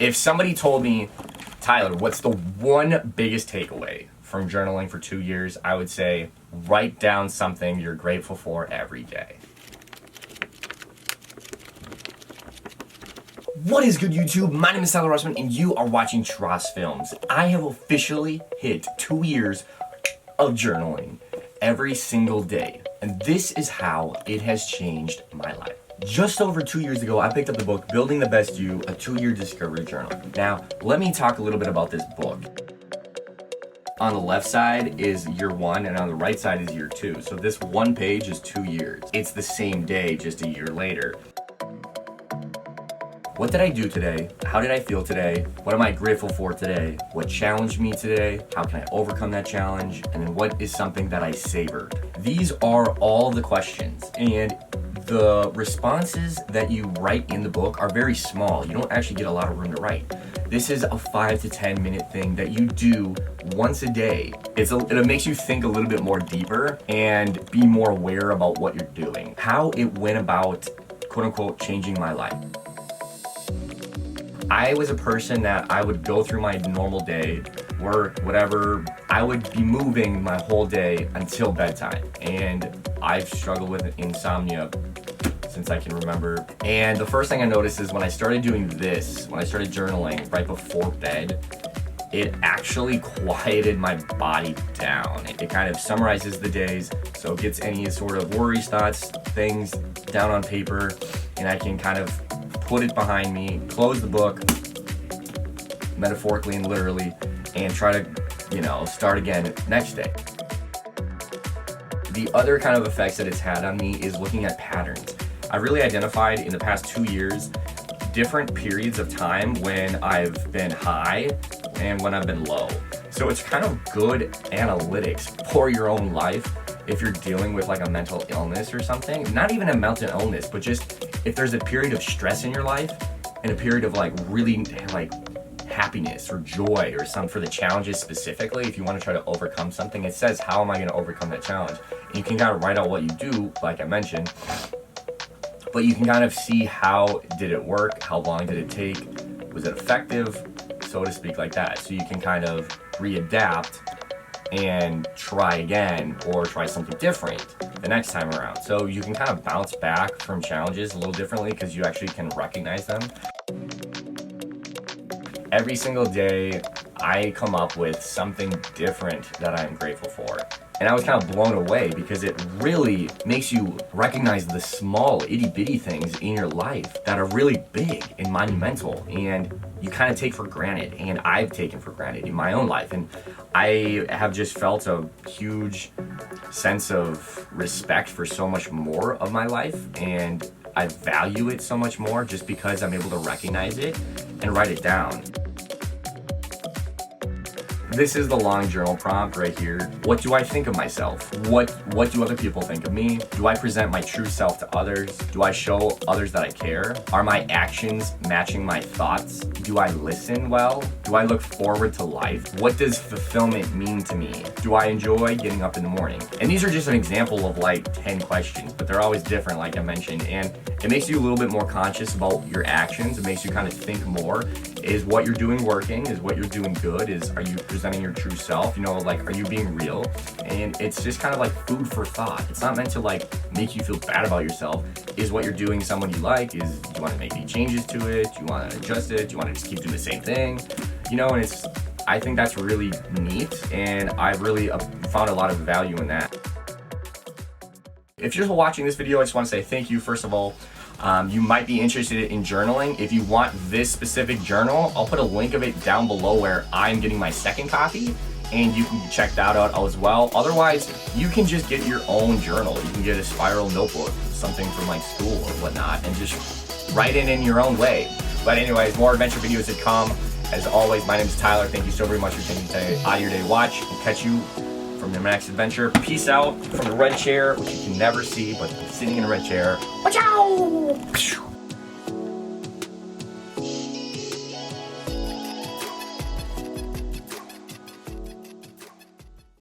If somebody told me, Tyler, what's the one biggest takeaway from journaling for 2 years, I would say write down something you're grateful for every day. What is good, YouTube? My name is Tyler Rossmann, and you are watching Tross Films. I have officially hit 2 years of journaling every single day, and this is how it has changed my life. Just over 2 years ago, I picked up the book, Building the Best You, a 2-year discovery journal. Now, let me talk a little bit about this book. On the left side is year 1, and on the right side is year 2. So this one page is 2 years. It's the same day, just a year later. What did I do today? How did I feel today? What am I grateful for today? What challenged me today? How can I overcome that challenge? And then what is something that I savored? These are all the questions, and the responses that you write in the book are very small. You don't actually get a lot of room to write. This is a 5 to 10 minute thing that you do once a day. It makes you think a little bit more deeper and be more aware about what you're doing. How it went about, quote unquote, changing my life. I was a person that I would go through my normal day, work, whatever. I would be moving my whole day until bedtime. And I've struggled with insomnia since I can remember. And the first thing I noticed is when I started doing this, when I started journaling right before bed, it actually quieted my body down. It kind of summarizes the days, so it gets any sort of worries, thoughts, things down on paper, and I can kind of put it behind me, close the book, metaphorically and literally, and try to, start again next day. The other kind of effects that it's had on me is looking at patterns. I really identified in the past 2 years different periods of time when I've been high and when I've been low. So it's kind of good analytics for your own life if you're dealing with like a mental illness or something. Not even a mental illness, but just if there's a period of stress in your life and a period of really happiness or joy or something for the challenges specifically. If you want to try to overcome something, it says, how am I going to overcome that challenge? And you can kind of write out what you do, like I mentioned, but you can kind of see how did it work, how long did it take, was it effective, so to speak, like that. So you can kind of readapt and try again or try something different the next time around. So you can kind of bounce back from challenges a little differently because you actually can recognize them. Every single day, I come up with something different that I'm grateful for. And I was kind of blown away because it really makes you recognize the small itty-bitty things in your life that are really big and monumental and you kind of take for granted, and I've taken for granted in my own life. And I have just felt a huge sense of respect for so much more of my life, and I value it so much more just because I'm able to recognize it and write it down. This is the long journal prompt right here. What do I think of myself? What do other people think of me? Do I present my true self to others? Do I show others that I care? Are my actions matching my thoughts? Do I listen well? Do I look forward to life? What does fulfillment mean to me? Do I enjoy getting up in the morning? And these are just an example of 10 questions, but they're always different, like I mentioned. And it makes you a little bit more conscious about your actions. It makes you kind of think more. Is what you're doing working? Is what you're doing good? Are you presenting your true self? Are you being real? And it's just kind of like food for thought. It's not meant to make you feel bad about yourself. Is what you're doing someone you like? Do you want to make any changes to it? Do you want to adjust it? Do you want to just keep doing the same thing? And I think that's really neat, and I've really found a lot of value in that. If you're watching this video, I just want to say thank you, first of all. You might be interested in journaling. If you want this specific journal, I'll put a link of it down below where I'm getting my second copy, and you can check that out as well. Otherwise, you can just get your own journal. You can get a spiral notebook, something from school or whatnot, and just write it in your own way. But anyways, more adventure videos to come. As always, my name is Tyler. Thank you so very much for taking time out of your day to watch, and catch you from the next adventure. Peace out from the red chair, which you can never see, but sitting in a red chair. Watch out!